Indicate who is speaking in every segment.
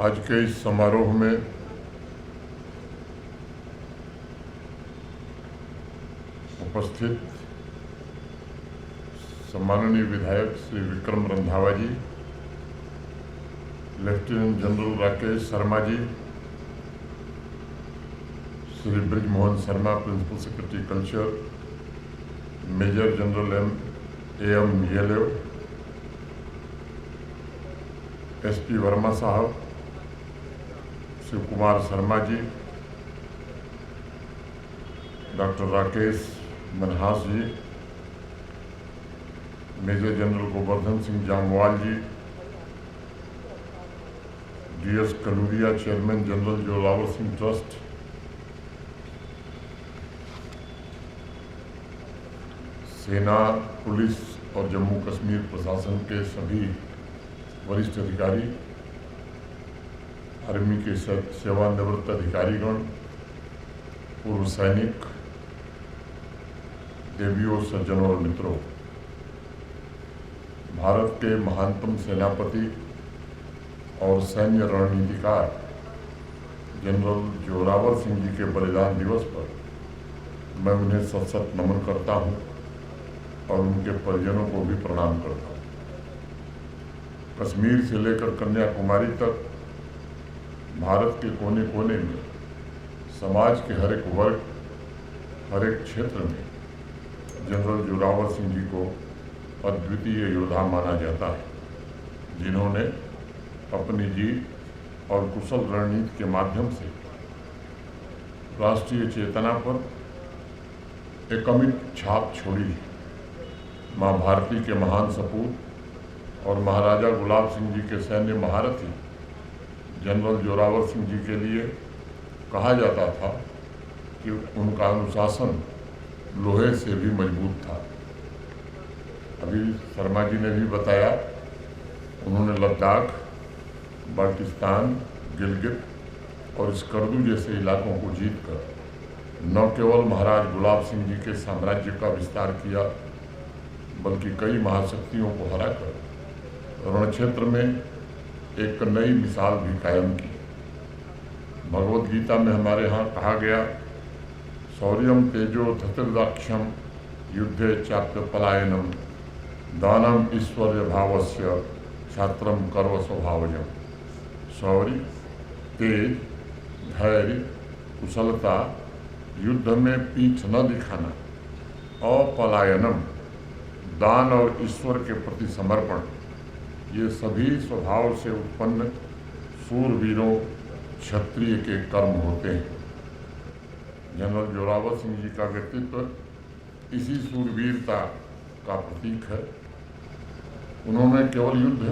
Speaker 1: आज के इस समारोह में उपस्थित सम्माननीय विधायक Shri Vikram Randhawa ji, lieutenant general Rakesh Sharma ji, Shri Brijmohan Sharma principal secretary culture, major general M Yelev, SP Verma साहब, Shiv Kumar Sharma ji, doctor Rakesh Manhas ji, major general Govardhan Singh Jamwal ji, DS Kaluria chairman general Zorawar Singh trust, सेना, पुलिस और जम्मू कश्मीर प्रशासन के सभी वरिष्ठ अधिकारी, आर्मी के सेवानिवृत्त अधिकारीगण, पूर्व सैनिक, देवियों, सज्जनों और मित्रों, भारत के महानतम सेनापति और सैन्य रणनीतिकार जनरल जोरावर सिंह जी के बलिदान दिवस पर मैं उन्हें सत सत नमन करता हूं और उनके परिजनों को भी प्रणाम करता हूं। कश्मीर से लेकर कन्याकुमारी तक भारत के कोने कोने में समाज के हर एक वर्ग, हर एक क्षेत्र में जनरल जोरावर सिंह जी को अद्वितीय योद्धा माना जाता है, जिन्होंने अपनी जीत और कुशल रणनीति के माध्यम से राष्ट्रीय चेतना पर एक अमिट छाप छोड़ी है। मां भारती के महान सपूत और महाराजा गुलाब सिंह जी के सैन्य महारथी जनरल जोरावर सिंह जी के लिए कहा जाता था कि उनका अनुशासन लोहे से भी मजबूत था। अभी शर्मा जी ने भी बताया, उन्होंने लद्दाख, बाल्टिस्तान, गिलगित और स्कर्दू जैसे इलाकों को जीतकर न केवल महाराज गुलाब सिंह जी के साम्राज्य का विस्तार किया, बल्कि कई महाशक्तियों को हराकर रण क्षेत्र में एक नई मिसाल भी कायम की। भगवत गीता में हमारे यहाँ कहा गया, शौर्यम तेजो धतिर्दाक्ष्यम युद्धे चाप्य पलायनम दानम ईश्वर्य भावस्य छात्रम कर्व स्वभावजम। शौर्य, तेज, धैर्य, कुशलता, युद्ध में पीठ न दिखाना, अपलायनम, दान और ईश्वर के प्रति समर्पण, ये सभी स्वभाव से उत्पन्न सूरवीरों क्षत्रिय के कर्म होते हैं। जनरल जोरावर सिंह जी का व्यक्तित्व इसी सूरवीरता का प्रतीक है। उन्होंने केवल युद्ध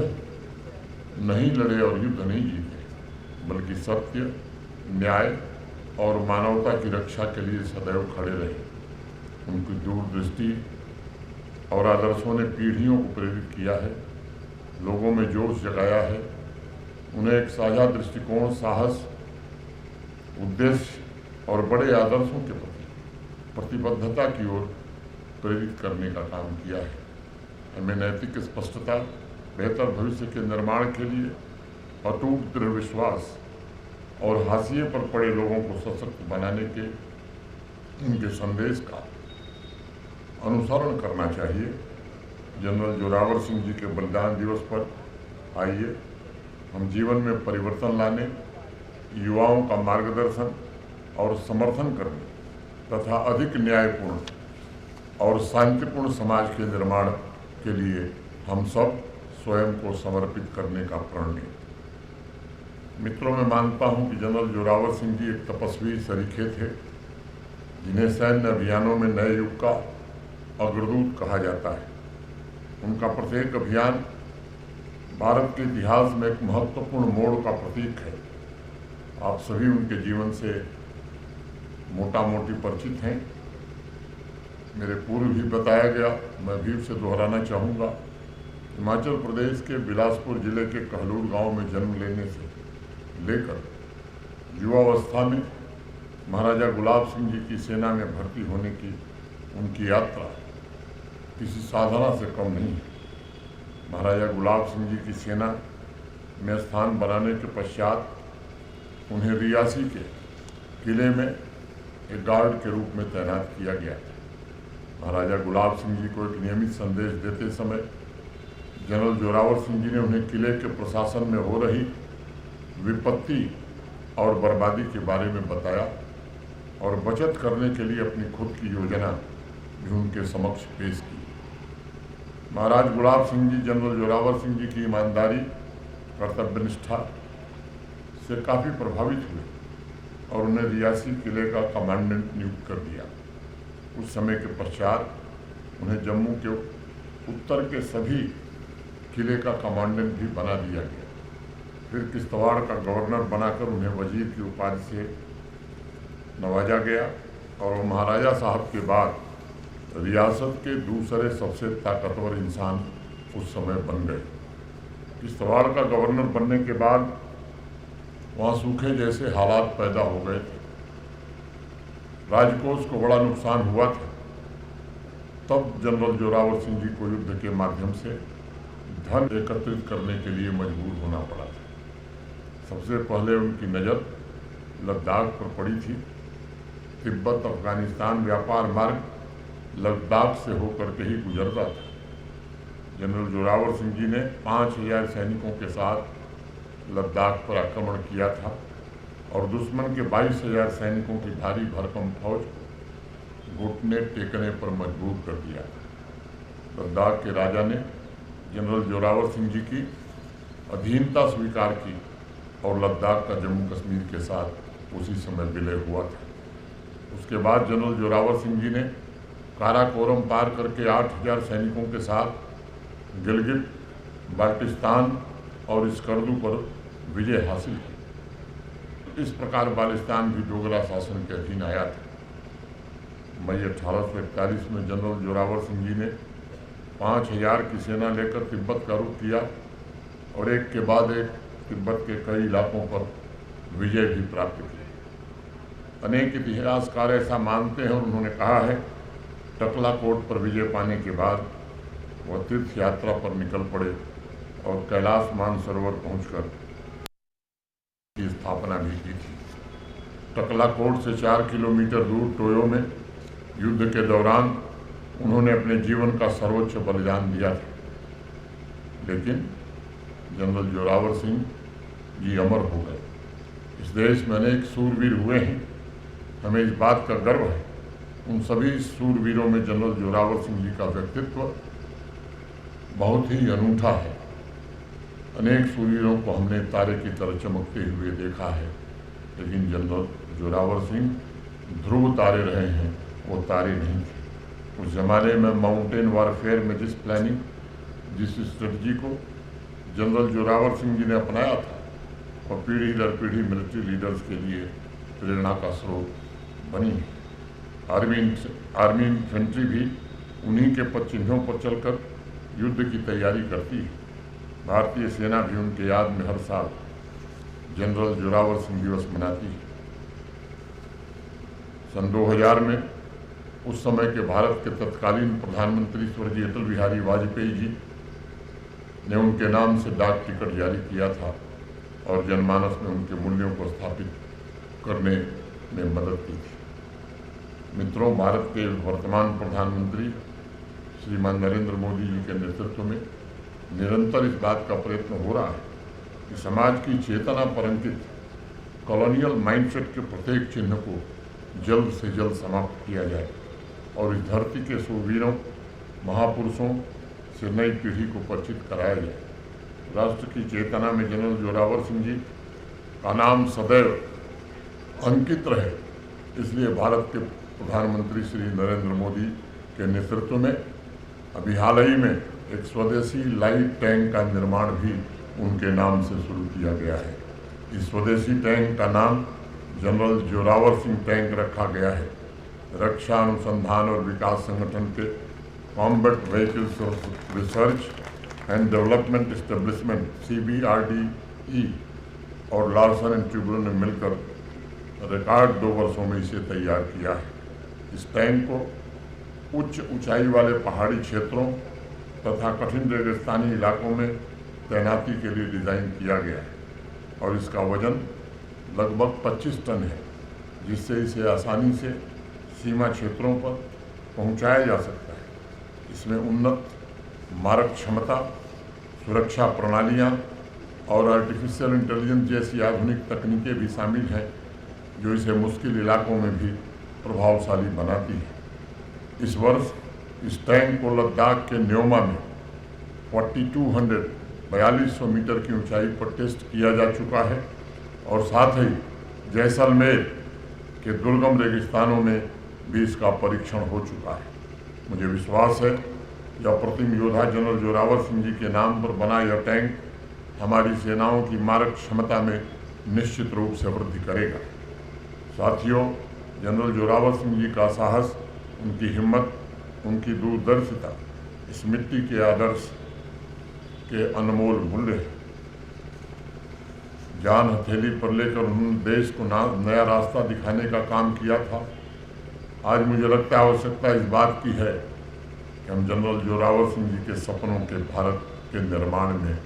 Speaker 1: नहीं लड़े और युद्ध नहीं जीते, बल्कि सत्य, न्याय और मानवता की रक्षा के लिए सदैव खड़े रहे। उनकी दूरदृष्टि और आदर्शों ने पीढ़ियों को प्रेरित किया है, लोगों में जोश जगाया है, उन्हें एक साझा दृष्टिकोण, साहस, उद्देश्य और बड़े आदर्शों के प्रति प्रतिबद्धता की ओर प्रेरित करने का काम किया है। हमें नैतिक स्पष्टता, बेहतर भविष्य के निर्माण के लिए अटूट दृढ़ विश्वास और हाशिए पर पड़े लोगों को सशक्त बनाने के इनके संदेश का अनुसरण करना चाहिए। जनरल जोरावर सिंह जी के बलिदान दिवस पर आइए हम जीवन में परिवर्तन लाने, युवाओं का मार्गदर्शन और समर्थन करने तथा अधिक न्यायपूर्ण और शांतिपूर्ण समाज के निर्माण के लिए हम सब स्वयं को समर्पित करने का प्रण लें। मित्रों, मैं मानता हूं कि जनरल जोरावर सिंह जी एक तपस्वी सरीखे थे, जिन्हें सैन्य अभियानों में नए युग का अग्रदूत कहा जाता है। उनका प्रत्येक अभियान भारत के इतिहास में एक महत्वपूर्ण मोड़ का प्रतीक है। आप सभी उनके जीवन से मोटा मोटी परिचित हैं। मेरे पूर्व भी बताया गया, मैं भी उसे दोहराना चाहूँगा। हिमाचल प्रदेश के बिलासपुर जिले के कहलूर गांव में जन्म लेने से लेकर युवावस्था में महाराजा गुलाब सिंह जी की सेना में भर्ती होने की उनकी यात्रा किसी साधना से कम नहीं है। महाराजा गुलाब सिंह जी की सेना में स्थान बनाने के पश्चात उन्हें रियासी के किले में एक गार्ड के रूप में तैनात किया गया। महाराजा गुलाब सिंह जी को एक नियमित संदेश देते समय जनरल जोरावर सिंह जी ने उन्हें किले के प्रशासन में हो रही विपत्ति और बर्बादी के बारे में बताया और बचत करने के लिए अपनी खुद की योजना भी उनके समक्ष पेश की। महाराज गुलाब सिंह जी जनरल जोरावर सिंह जी की ईमानदारी, कर्तव्यनिष्ठा से काफ़ी प्रभावित हुए और उन्हें रियासी किले का कमांडेंट नियुक्त कर दिया। उस समय के पश्चात उन्हें जम्मू के उत्तर के सभी किले का कमांडेंट भी बना दिया गया। फिर किश्तवाड़ का गवर्नर बनाकर उन्हें वजीर की उपाधि से नवाजा गया और वो महाराजा साहब के बाद रियासत के दूसरे सबसे ताकतवर इंसान उस समय बन गए। किश्तवाड़ का गवर्नर बनने के बाद वहाँ सूखे जैसे हालात पैदा हो गए थे, राजकोष को बड़ा नुकसान हुआ था। तब जनरल जोरावर सिंह जी को युद्ध के माध्यम से धन एकत्रित करने के लिए मजबूर होना पड़ा था। सबसे पहले उनकी नज़र लद्दाख पर पड़ी थी। तिब्बत अफगानिस्तान व्यापार मार्ग लद्दाख से होकर के ही गुजरता था। जनरल जोरावर सिंह जी ने 5000 सैनिकों के साथ लद्दाख पर आक्रमण किया था और दुश्मन के 22,000 सैनिकों की भारी भरकम फौज घुटने टेकने पर मजबूर कर दिया। लद्दाख के राजा ने जनरल जोरावर सिंह जी की अधीनता स्वीकार की और लद्दाख का जम्मू कश्मीर के साथ उसी समय विलय हुआ था। उसके बाद जनरल जोरावर सिंह जी ने काराकोरम पार करके 8000 सैनिकों के साथ गिलगित, बाल्टिस्तान और स्कर्दू पर विजय हासिल की। इस प्रकार बाल्टिस्तान भी डोगरा शासन के अधीन आया था। मई 1841 में जनरल जोरावर सिंह जी ने 5000 की सेना लेकर तिब्बत का रुख किया और एक के बाद एक तिब्बत के कई इलाकों पर विजय भी प्राप्त की। अनेक इतिहासकार ऐसा मानते हैं और उन्होंने कहा है टकलाकोट पर विजय पाने के बाद वह तीर्थ यात्रा पर निकल पड़े और कैलाश मानसरोवर पहुंचकर की स्थापना भी की थी। टकलाकोट से 4 किलोमीटर दूर टोयो में युद्ध के दौरान उन्होंने अपने जीवन का सर्वोच्च बलिदान दिया था, लेकिन जनरल जोरावर सिंह जी अमर हो गए। इस देश में अनेक सूरवीर हुए हैं, हमें इस बात का गर्व है। उन सभी सूरवीरों में जनरल जोरावर सिंह जी का व्यक्तित्व बहुत ही अनूठा है। अनेक सूरवीरों को हमने तारे की तरह चमकते हुए देखा है, लेकिन जनरल जोरावर सिंह ध्रुव तारे रहे हैं, वो तारे नहीं थे। उस जमाने में माउंटेन वारफेयर में जिस प्लानिंग, जिस स्ट्रेटजी को जनरल जोरावर सिंह जी ने अपनाया था, और पीढ़ी दर पीढ़ी मिलिट्री लीडर्स के लिए प्रेरणा का स्रोत बनी है। आर्मी इन्फेंट्री भी उन्हीं के पद चिन्हों पर चलकर युद्ध की तैयारी करती है। भारतीय सेना भी उनके याद में हर साल जनरल जोरावर सिंह दिवस मनाती है। सन 2000 में उस समय के भारत के तत्कालीन प्रधानमंत्री स्वर्गीय अटल बिहारी वाजपेयी जी ने उनके नाम से डाक टिकट जारी किया था और जनमानस में उनके मूल्यों को स्थापित करने में मदद की थी। मित्रों, भारत के वर्तमान प्रधानमंत्री श्रीमान नरेंद्र मोदी जी के नेतृत्व में निरंतर इस बात का प्रयत्न हो रहा है कि समाज की चेतना पर अंकित कॉलोनियल माइंडसेट के प्रत्येक चिन्ह को जल्द से जल्द समाप्त किया जाए और इस धरती के सूरवीरों, महापुरुषों से नई पीढ़ी को परिचित कराया जाए। राष्ट्र की चेतना में जनरल जोरावर सिंह जी का नाम सदैव अंकित रहे, इसलिए भारत के प्रधानमंत्री श्री नरेंद्र मोदी के नेतृत्व में अभी हाल ही में एक स्वदेशी लाइट टैंक का निर्माण भी उनके नाम से शुरू किया गया है। इस स्वदेशी टैंक का नाम जनरल जोरावर सिंह टैंक रखा गया है। रक्षा अनुसंधान और विकास संगठन के combat vehicles research and development establishment CBRDE और लार्सन एंड ट्यूब्रो ने मिलकर रिकॉर्ड 2 वर्षों में इसे तैयार किया है। इस टैंक को उच्च ऊंचाई वाले पहाड़ी क्षेत्रों तथा कठिन रेगिस्तानी इलाकों में तैनाती के लिए डिज़ाइन किया गया है और इसका वजन लगभग 25 टन है, जिससे इसे आसानी से सीमा क्षेत्रों पर पहुंचाया जा सकता है। इसमें उन्नत मारक क्षमता, सुरक्षा प्रणालियां और आर्टिफिशियल इंटेलिजेंस जैसी आधुनिक तकनीकें भी शामिल हैं, जो इसे मुश्किल इलाकों में भी प्रभावशाली बनाती है। इस वर्ष इस टैंक को लद्दाख के न्योमा में 4200 मीटर की ऊंचाई पर टेस्ट किया जा चुका है और साथ ही जैसलमेर के दुर्गम रेगिस्तानों में भी इसका परीक्षण हो चुका है। मुझे विश्वास है कि अप्रतिम योद्धा जनरल जोरावर सिंह जी के नाम पर बना यह टैंक हमारी सेनाओं की मारक क्षमता में निश्चित रूप से वृद्धि करेगा। साथियों, जनरल जोरावर सिंह जी का साहस, उनकी हिम्मत, उनकी दूरदर्शिता इस मिट्टी के आदर्श के अनमोल मूल्य है। जान हथेली पर लेकर उन्होंने देश को नया रास्ता दिखाने का काम किया था। आज मुझे लगता है आवश्यकता इस बात की है कि हम जनरल जोरावर सिंह जी के सपनों के भारत के निर्माण में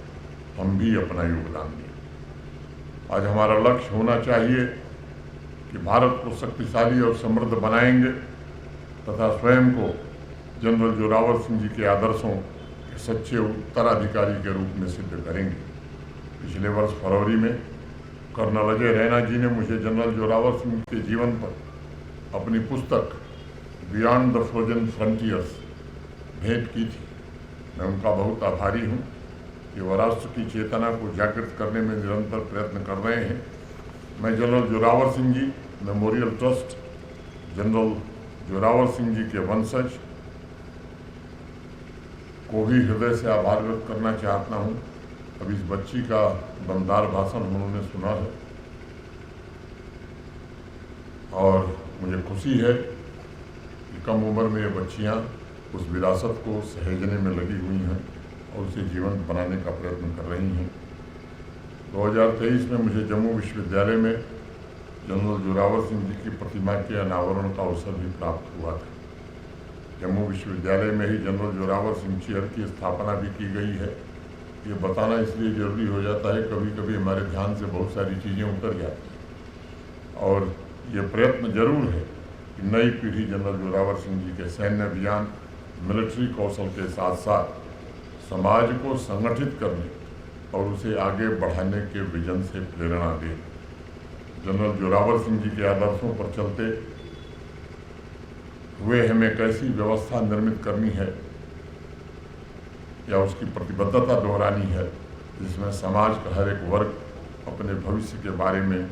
Speaker 1: हम भी अपना योगदान दें। आज हमारा लक्ष्य होना चाहिए कि भारत को शक्तिशाली और समृद्ध बनाएंगे तथा स्वयं को जनरल जोरावर सिंह जी के आदर्शों के सच्चे उत्तराधिकारी के रूप में सिद्ध करेंगे। पिछले वर्ष फरवरी में कर्नल अजय रैना जी ने मुझे जनरल जोरावर सिंह के जीवन पर अपनी पुस्तक बियॉन्ड द फ्रोजन फ्रंटियर्स भेंट की थी। मैं उनका बहुत आभारी हूँ कि वह राष्ट्र की चेतना को जागृत करने में निरंतर प्रयत्न कर रहे हैं। मैं general Zorawar Singh ji memorial trust, general Zorawar Singh ji के वंशज को भी हृदय से आभार व्यक्त करना चाहता हूँ। अब इस बच्ची का दमदार भाषण उन्होंने सुना है और मुझे खुशी है कि कम उम्र में ये बच्चियाँ उस विरासत को सहेजने में लगी हुई हैं और उसे जीवंत बनाने का प्रयत्न कर रही हैं। 2023 में मुझे जम्मू विश्वविद्यालय में जनरल जोरावर सिंह जी की प्रतिमा के अनावरण का अवसर भी प्राप्त हुआ था। जम्मू विश्वविद्यालय में ही जनरल जोरावर सिंह चेयर की स्थापना भी की गई है। ये बताना इसलिए जरूरी हो जाता है, कभी कभी हमारे ध्यान से बहुत सारी चीज़ें उतर जाती हैं और ये प्रयत्न जरूर है कि नई पीढ़ी जनरल जोरावर सिंह जी के सैन्य अभियान, मिलिट्री कौशल के साथ साथ समाज को संगठित करने और उसे आगे बढ़ाने के विजन से प्रेरणा दे। जनरल जोरावर सिंह जी के आदर्शों पर चलते हुए हमें कैसी व्यवस्था निर्मित करनी है या उसकी प्रतिबद्धता दोहरानी है जिसमें समाज का हर एक वर्ग अपने भविष्य के बारे में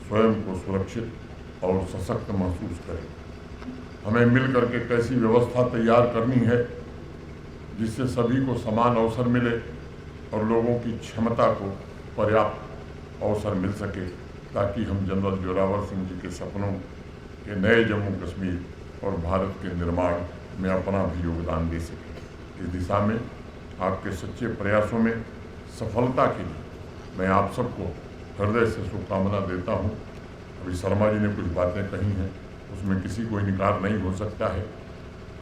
Speaker 1: स्वयं को सुरक्षित और सशक्त महसूस करे। हमें मिलकर के कैसी व्यवस्था तैयार करनी है जिससे सभी को समान अवसर मिले और लोगों की क्षमता को पर्याप्त अवसर मिल सके, ताकि हम जनरल जोरावर सिंह जी के सपनों के नए जम्मू कश्मीर और भारत के निर्माण में अपना भी योगदान दे सकें। इस दिशा में आपके सच्चे प्रयासों में सफलता के लिए मैं आप सबको हृदय से शुभकामना देता हूँ। अभी शर्मा जी ने कुछ बातें कही हैं, उसमें किसी को इनकार नहीं हो सकता है।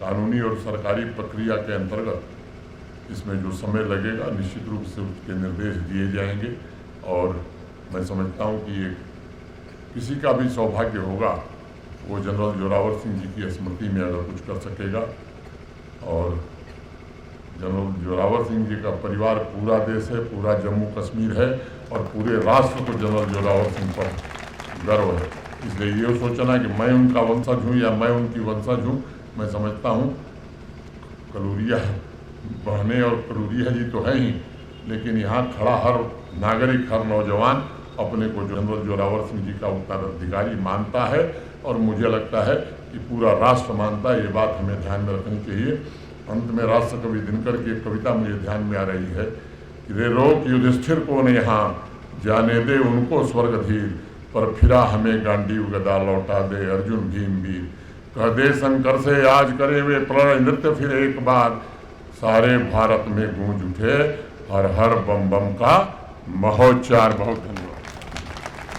Speaker 1: कानूनी और सरकारी प्रक्रिया के अंतर्गत इसमें जो समय लगेगा निश्चित रूप से उसके निर्देश दिए जाएंगे और मैं समझता हूँ कि ये किसी का भी सौभाग्य होगा वो जनरल जोरावर सिंह जी की स्मृति में अगर कुछ कर सकेगा। और जनरल जोरावर सिंह जी का परिवार पूरा देश है, पूरा जम्मू कश्मीर है और पूरे राष्ट्र को जनरल जोरावर सिंह पर गर्व है। इसलिए ये सोचना कि मैं उनका वंशज हूँ या मैं उनकी वंशज हूँ, मैं समझता हूँ कलूरिया बहने और कलूरिया जी तो है ही, लेकिन यहाँ खड़ा हर नागरिक, हर नौजवान अपने को जनरल जोरावर सिंह जी का उत्तराधिकारी मानता है और मुझे लगता है कि पूरा राष्ट्र मानता है। ये बात हमें ध्यान में रखनी चाहिए। अंत में राष्ट्र कवि दिनकर की एक कविता मुझे ध्यान में आ रही है कि रे रोक युधिष्ठिर को न यहाँ, जाने दे उनको स्वर्गधीर, पर फिरा हमें गांडीव गदा लौटा दे अर्जुन भीम वीर। कह दे शंकर से आज करे वे प्रणय नृत्य फिर एक बार, सारे भारत में गूंज उठे हर हर बम बम का महोच्चार। बहुत